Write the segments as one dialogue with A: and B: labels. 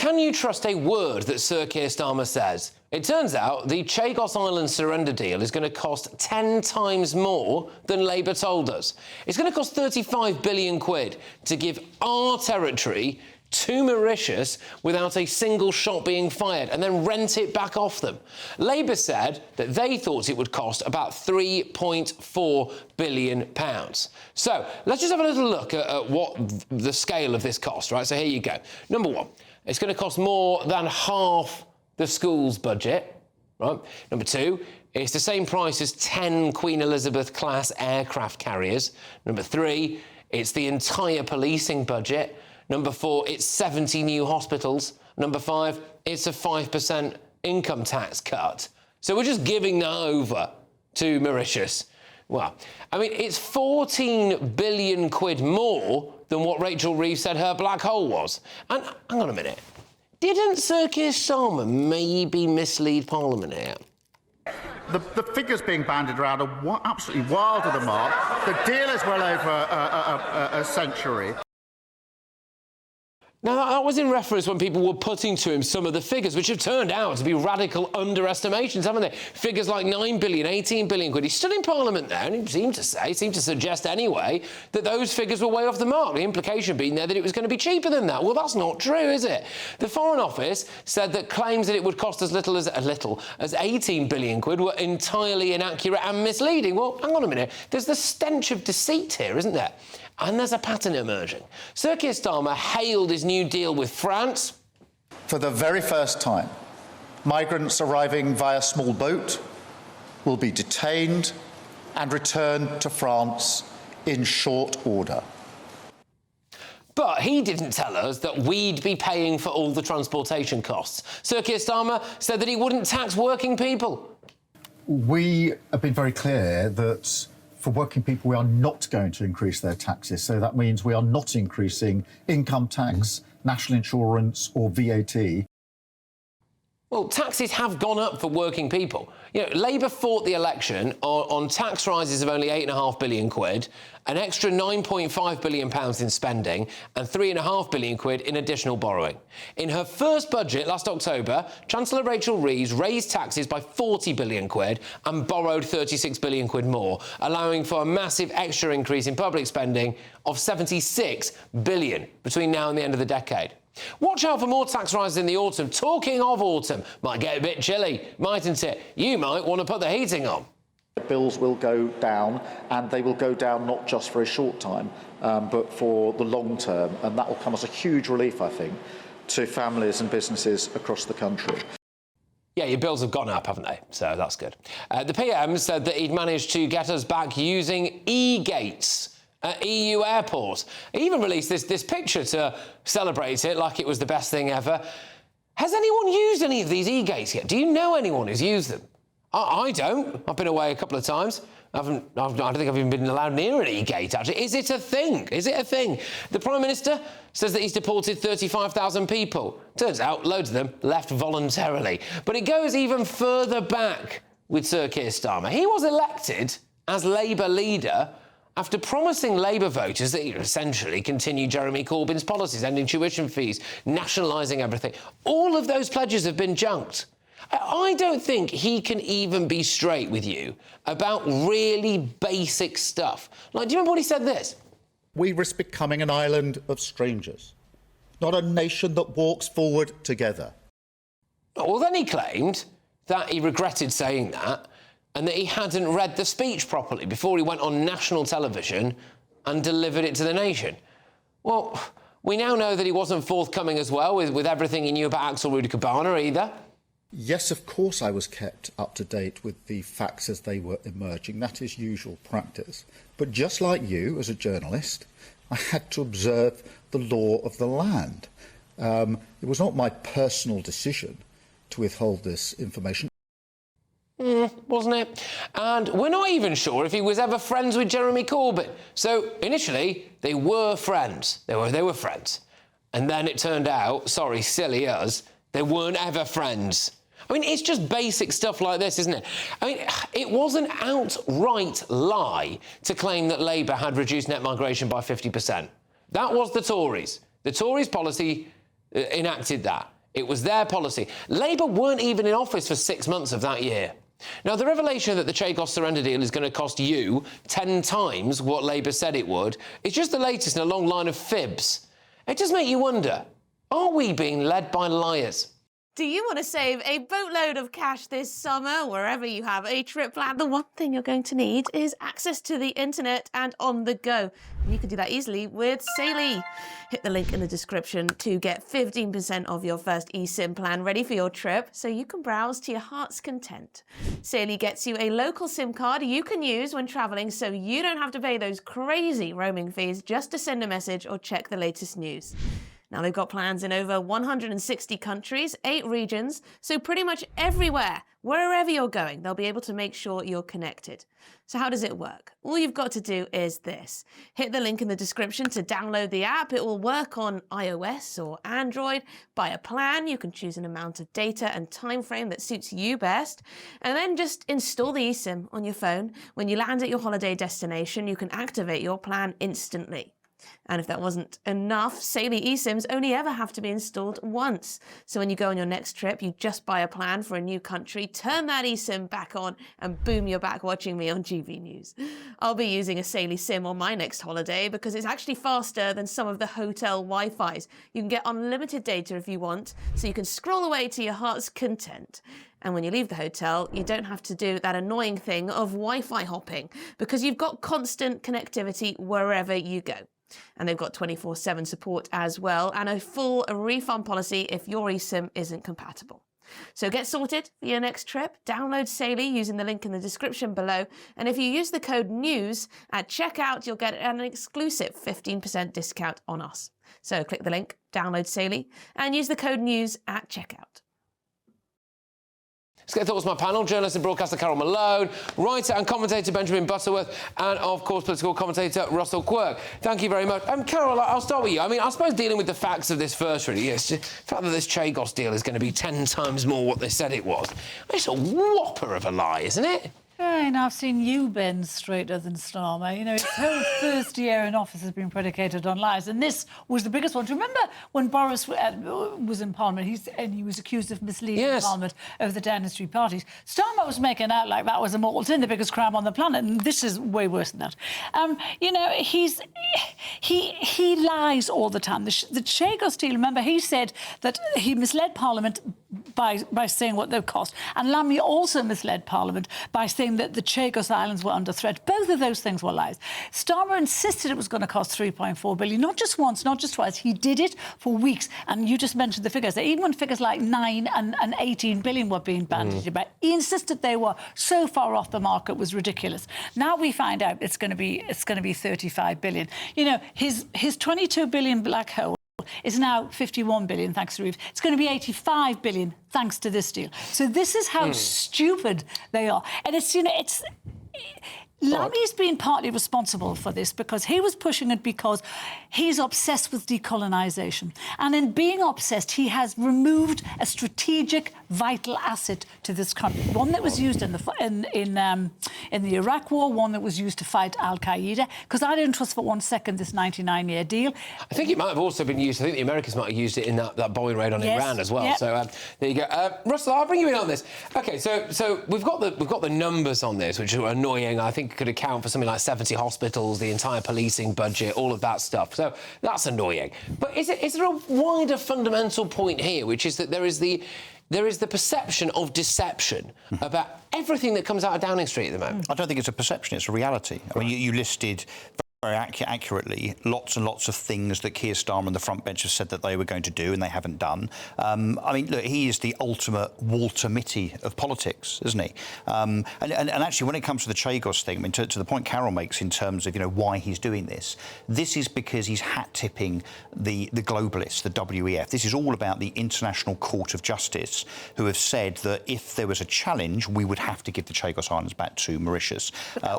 A: can you trust a word that Sir Keir Starmer says? It turns out the Chagos Islands surrender deal is going to cost 10 times more than Labour told us. It's going to cost 35 billion quid to give our territory to Mauritius without a single shot being fired and then rent it back off them. Labour said that they thought it would cost about £3.4 billion. So let's just have a little look at what the scale of this cost, right? So here you go. Number one, it's going to cost more than half the school's budget, right? Number two, it's the same price as 10 Queen Elizabeth-class aircraft carriers. Number three, it's the entire policing budget. Number four, it's 70 new hospitals. Number five, it's a 5% income tax cut. So we're just giving that over to Mauritius. Well, I mean, it's 14 billion quid more than what Rachel Reeves said her black hole was. And hang on a minute. Didn't Sir Keir Starmer maybe mislead Parliament here?
B: The figures being bandied around are absolutely wild of the mark. The deal is well over a century.
A: Now, that was in reference when people were putting to him some of the figures, which have turned out to be radical underestimations, haven't they? Figures like 9 billion, 18 billion quid. He stood in Parliament there and he seemed to suggest anyway, that those figures were way off the mark. The implication being there that it was going to be cheaper than that. Well, that's not true, is it? The Foreign Office said that claims that it would cost as little as 18 billion quid were entirely inaccurate and misleading. Well, hang on a minute. There's the stench of deceit here, isn't there? And there's a pattern emerging. Sir Keir Starmer hailed his new deal with France.
B: For the very first time, migrants arriving via small boat will be detained and returned to France in short order.
A: But he didn't tell us that we'd be paying for all the transportation costs. Sir Keir Starmer said that he wouldn't tax working people.
C: We have been very clear that for working people, we are not going to increase their taxes. So that means we are not increasing income tax, national insurance or VAT.
A: Well, taxes have gone up for working people. You know, Labour fought the election on tax rises of only 8.5 billion quid, an extra 9.5 billion pounds in spending and 3.5 billion quid in additional borrowing. In her first budget last October, Chancellor Rachel Reeves raised taxes by 40 billion quid and borrowed 36 billion quid more, allowing for a massive extra increase in public spending of 76 billion between now and the end of the decade. Watch out for more tax rises in the autumn. Talking of autumn, might get a bit chilly, mightn't it? You might want to put the heating on.
D: Bills will go down, and they will go down not just for a short time, but for the long term, and that will come as a huge relief, I think, to families and businesses across the country.
A: Yeah, your bills have gone up, haven't they? So that's good. The PM said that he'd managed to get us back using e-gates at EU airports. He even released this picture to celebrate it like it was the best thing ever. Has anyone used any of these e-gates yet? Do you know anyone who's used them? I don't. I've been away a couple of times. I don't think I've even been allowed near an e-gate, actually. Is it a thing? Is it a thing? The Prime Minister says that he's deported 35,000 people. Turns out loads of them left voluntarily. But it goes even further back with Sir Keir Starmer. He was elected as Labour leader after promising Labour voters that he'd essentially continue Jeremy Corbyn's policies, ending tuition fees, nationalising everything. All of those pledges have been junked. I don't think he can even be straight with you about really basic stuff. Like, do you remember when he said this?
B: We risk becoming an island of strangers, not a nation that walks forward together.
A: Well, then he claimed that he regretted saying that and that he hadn't read the speech properly before he went on national television and delivered it to the nation. Well, we now know that he wasn't forthcoming as well with everything he knew about Axel Rudikabana either.
B: Yes, of course I was kept up to date with the facts as they were emerging. That is usual practice. But just like you, as a journalist, I had to observe the law of the land. It was not my personal decision to withhold this information.
A: Wasn't it? And we're not even sure if he was ever friends with Jeremy Corbyn. So initially, they were friends. They were friends. And then it turned out, sorry, silly us, they weren't ever friends. I mean, it's just basic stuff like this, isn't it? I mean, it was an outright lie to claim that Labour had reduced net migration by 50%. That was the Tories. The Tories policy enacted that. It was their policy. Labour weren't even in office for 6 months of that year. Now, the revelation that the Chagos surrender deal is going to cost you 10 times what Labour said it would is just the latest in a long line of fibs. It does make you wonder, are we being led by liars?
E: Do you want to save a boatload of cash this summer, wherever you have a trip planned? The one thing you're going to need is access to the internet and on the go. And you can do that easily with Saily. Hit the link in the description to get 15% of your first eSIM plan ready for your trip so you can browse to your heart's content. Saily gets you a local SIM card you can use when travelling so you don't have to pay those crazy roaming fees just to send a message or check the latest news. Now, they've got plans in over 160 countries, 8 regions, so pretty much everywhere, wherever you're going, they'll be able to make sure you're connected. So how does it work? All you've got to do is this. Hit the link in the description to download the app. It will work on iOS or Android. Buy a plan. You can choose an amount of data and time frame that suits you best. And then just install the eSIM on your phone. When you land at your holiday destination, you can activate your plan instantly. And if that wasn't enough, Saily eSIMs only ever have to be installed once. So when you go on your next trip, you just buy a plan for a new country, turn that eSIM back on, and boom, you're back watching me on GB News. I'll be using a Saily SIM on my next holiday because it's actually faster than some of the hotel Wi-Fis. You can get unlimited data if you want, so you can scroll away to your heart's content. And when you leave the hotel, you don't have to do that annoying thing of Wi-Fi hopping because you've got constant connectivity wherever you go. And they've got 24/7 support as well and a full refund policy if your eSIM isn't compatible. So get sorted for your next trip. Download Saily using the link in the description below. And if you use the code NEWS at checkout, you'll get an exclusive 15% discount on us. So click the link, download Saily, and use the code NEWS at checkout.
A: Let's get thoughts from my panel. Journalist and broadcaster Carol Malone, writer and commentator Benjamin Butterworth, and, of course, political commentator Russell Quirk. Thank you very much. Carol, I'll start with you. I mean, I suppose dealing with the facts of this first, really, it's just the fact that this Chagos deal is going to be 10 times more what they said it was. It's a whopper of a lie, isn't it?
F: Yeah, and I've seen you bend straighter than Starmer. You know, his whole first year in office has been predicated on lies, and this was the biggest one. Do you remember when Boris was in Parliament, he was accused of misleading Parliament over the Downing Street parties? Starmer was making out like that was a mortal sin, the biggest crime on the planet, and this is way worse than that. You know, he lies all the time. The Chagos deal, remember, he said that he misled Parliament by saying what they cost, and Lammy also misled Parliament by saying that the Chagos Islands were under threat. Both of those things were lies. Starmer insisted it was going to cost $3.4 billion, not just once, not just twice. He did it for weeks, and you just mentioned the figures. Even when figures like 9 and 18 billion were being bandied about, he insisted they were so far off the mark it was ridiculous. Now we find out it's going to be 35 billion. You know, his 22 billion black hole is now 51 billion thanks to Reeves. It's going to be 85 billion thanks to this deal. So this is how stupid they are. And it's, you know, Lammy's been partly responsible for this because he was pushing it because he's obsessed with decolonisation. And in being obsessed, he has removed a strategic, vital asset to this country. One that was used in the Iraq War, one that was used to fight Al-Qaeda. Because I don't trust for 1 second this 99-year deal. I
A: think it might have also been used, I think the Americans might have used it in that bombing raid on Iran as well. Yep. So there you go. Russell, I'll bring you in on this. OK, so we've got the numbers on this, which are annoying. I think could account for something like 70 hospitals, the entire policing budget, all of that stuff. So that's annoying. But is there a wider fundamental point here, which is that there is the perception of deception about everything that comes out of Downing Street at the moment?
G: I don't think it's a perception, it's a reality. I mean, you listed very accurately lots and lots of things that Keir Starmer and the front bench have said that they were going to do and they haven't done. I mean, look, he is the ultimate Walter Mitty of politics, isn't he? And actually, when it comes to the Chagos thing, I mean, to the point Carol makes in terms of, you know, why he's doing this is because he's hat-tipping the globalists, the WEF. This is all about the International Court of Justice, who have said that if there was a challenge, we would have to give the Chagos Islands back to Mauritius,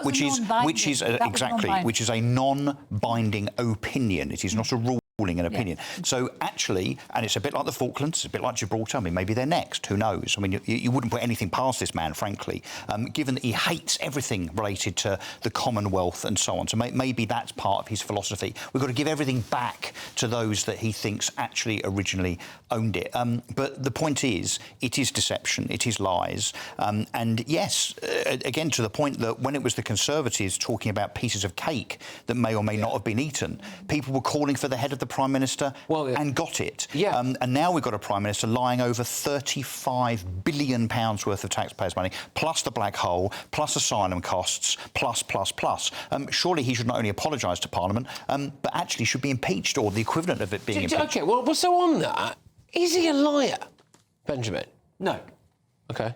G: which is a non-binding opinion. It is not a rule. an opinion. So actually, and it's a bit like the Falklands, it's a bit like Gibraltar. I mean, maybe they're next. Who knows? I mean, you wouldn't put anything past this man, frankly, given that he hates everything related to the Commonwealth and so on. So maybe that's part of his philosophy. We've got to give everything back to those that he thinks actually originally owned it. But the point is, it is deception, it is lies. And yes, again, to the point that when it was the Conservatives talking about pieces of cake that may or may not have been eaten, people were calling for the head of the Prime Minister and got it. And now we've got a Prime Minister lying over £35 billion worth of taxpayers' money, plus the black hole, plus asylum costs, plus. Surely he should not only apologise to Parliament, but actually should be impeached, or the equivalent of it being impeached.
A: OK, well, so on that, is he a liar, Benjamin?
H: No.
A: OK.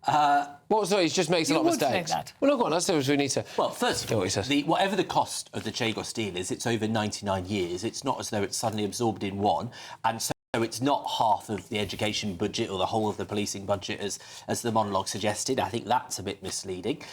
A: He just makes a lot of mistakes.
F: That.
A: Well, no, go on, that's what we need to...
H: Well, first of all, whatever the cost of the Chagos deal is, it's over 99 years. It's not as though it's suddenly absorbed in one. And so it's not half of the education budget or the whole of the policing budget, as the monologue suggested. I think that's a bit misleading.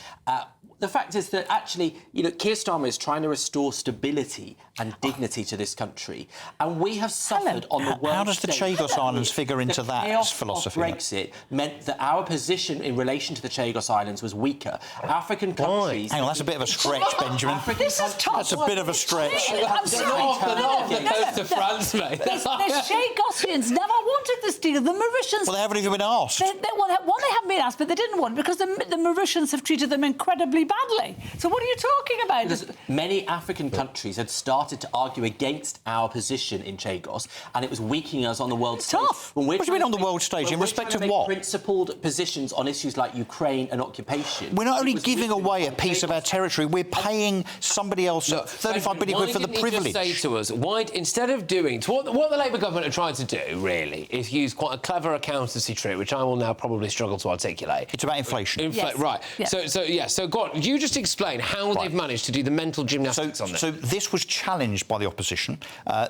H: The fact is that actually, Keir Starmer is trying to restore stability and dignity to this country. And we have suffered on the world
G: How does the Chagos Islands figure into that philosophy?
H: Brexit meant that our position in relation to the Chagos Islands was weaker. African countries...
G: Hang on, that's a bit of a stretch, Benjamin.
F: This is tough.
G: That's a bit of a stretch.
F: I'm sorry.
A: They're not off the coast of France, mate.
F: The Chagosians never wanted this deal. The Mauritians...
G: Well, they haven't even been asked.
F: They haven't been asked, but they didn't want it because the Mauritians have treated them incredibly badly. So what are you talking about?
H: Because many African countries had started to argue against our position in Chagos, and it was weakening us on the world stage.
G: Tough. What do you mean on the world stage? In respect of what?
H: Principled positions on issues like Ukraine and occupation.
G: We're not only giving away a piece of our territory, we're paying somebody else £35 billion for the privilege.
A: Why didn't he just say to us, instead of doing... what the Labour government are trying to do, really, is use quite a clever accountancy trick, which I will now probably struggle to articulate.
G: It's about inflation.
A: Right.
F: Yeah.
A: So go on. You just explain how they've managed to do the mental gymnastics on this.
G: So this was challenged by the opposition.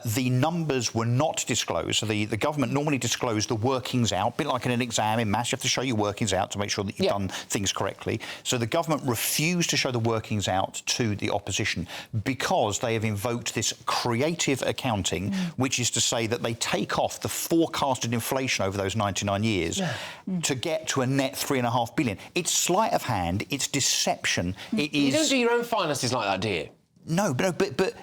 G: The numbers were not disclosed. So the government normally disclosed the workings out, a bit like in an exam in maths. You have to show your workings out to make sure that you've done things correctly. So the government refused to show the workings out to the opposition because they have invoked this creative accounting, which is to say that they take off the forecasted inflation over those 99 years to get to a net £3.5 billion. It's sleight of hand. It's deception. It is...
A: You don't do your own finances like that, do you?
G: No, but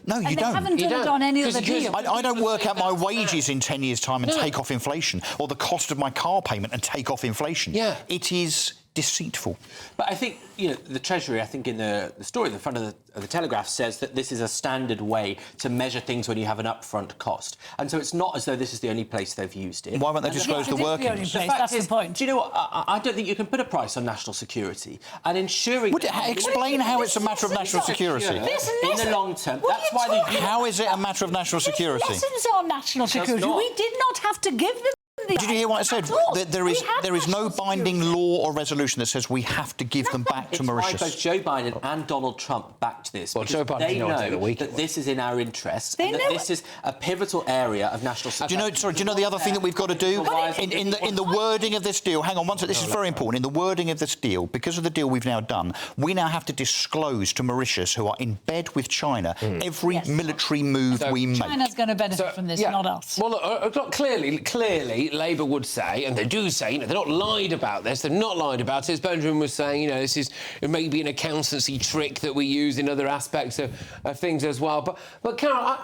G: no, you
F: and
G: don't.
F: They haven't done it on any other deal.
G: I don't work out my wages in 10 years' time and take off inflation, or the cost of my car payment and take off inflation.
A: Yeah.
G: It is deceitful.
H: But I think, the Treasury, I think in the story at the front of the Telegraph says that this is a standard way to measure things when you have an upfront cost. And so it's not as though this is the only place they've used it.
G: Why won't they disclose the workings?
F: That's the point.
H: Do you know what? I don't think you can put a price on national security. And ensuring...
G: Explain how it's a matter of national security.
H: In the long term, that's why...
G: How is it a matter of national security?
F: Lessons on national security. We did not have to give them...
G: Did you hear what I said? There is no binding law or resolution that says we have to give them back to Mauritius.
H: Both Joe Biden and Donald Trump backed this.
A: Well, Joe Biden
H: they know that this is in our interest, and that this is a pivotal area of national security.
G: Do you know the other thing that we've got to do? In the wording of this deal, hang on one second, this is very important. In the wording of this deal, because of the deal we've now done, we now have to disclose to Mauritius, who are in bed with China, every military move we make.
F: China's going to benefit from this, not us.
A: Well, look, clearly, Labour would say, and they do say, they're not lied about this. They're not lied about it. As Benjamin was saying, this is maybe an accountancy trick that we use in other aspects of things as well. But Carol,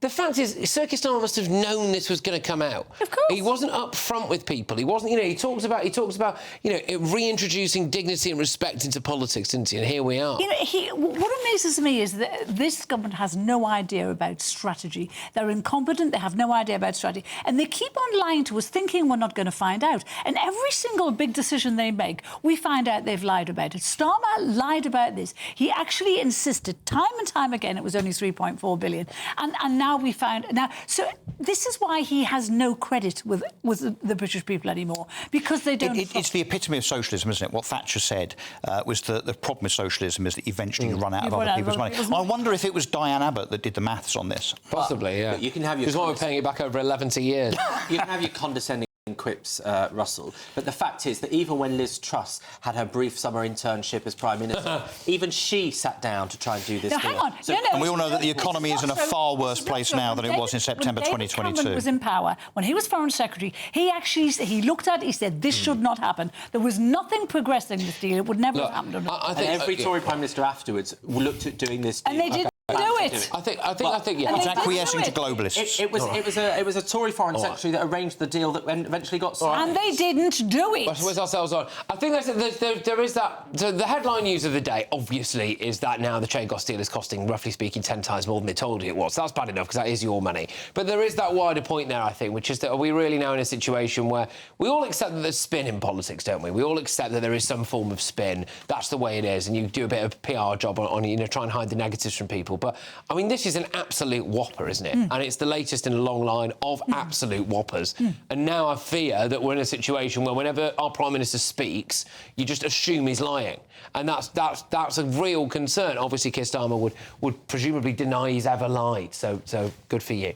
A: the fact is, Keir Starmer must have known this was going to come out.
F: Of course.
A: He wasn't up front with people. He wasn't, he talks about, reintroducing dignity and respect into politics, didn't he? And here we are.
F: What amazes me is that this government has no idea about strategy. They're incompetent. They have no idea about strategy. And they keep on lying to us, thinking we're not going to find out. And every single big decision they make, we find out they've lied about it. Starmer lied about this. He actually insisted time and time again it was only 3.4 billion. And now we found... So this is why he has no credit with the British people anymore, because they don't...
G: It's the epitome of socialism, isn't it? What Thatcher said was the problem with socialism is that eventually you run out of other people's money. I wonder if it was Diane Abbott that did the maths on this.
A: Possibly, yeah.
H: You can have your...
A: Because why we're paying it back over 11 years.
H: You can have your condescending quips Russell. But the fact is that even when Liz Truss had her brief summer internship as Prime Minister, even she sat down to try and do this
F: Now,
H: deal.
F: hang on.
H: So,
G: And we all know that the economy is in a far worse place now than it was in September
F: when David
G: 2022.
F: Cameron was in power, when he was Foreign Secretary, he looked at it, he said, this should not happen. There was nothing progressing this deal. It would never have happened under
A: I
H: and
A: think
H: every Tory Prime Minister afterwards looked at doing this deal.
F: And they didn't do it.
A: I think, yeah.
F: And
G: It's
F: they did
G: acquiescing
F: do
G: to
F: it.
G: globalists.
H: It was a Tory Foreign Secretary that arranged the deal that eventually got signed.
F: And they didn't do it.
A: With ourselves on. I think there is that. So the headline news of the day, obviously, is that now the Chagos deal is costing, roughly speaking, 10 times more than they told you it was. That's bad enough because that is your money. But there is that wider point there, I think, which is that are we really now in a situation where we all accept that there's spin in politics, don't we? We all accept that there is some form of spin. That's the way it is, and you do a bit of PR job on try and hide the negatives from people. But I mean, this is an absolute whopper, isn't it? And it's the latest in a long line of absolute whoppers. And now I fear that we're in a situation where whenever our Prime Minister speaks, you just assume he's lying. And that's a real concern. Obviously, Keir Starmer would presumably deny he's ever lied. So good for you.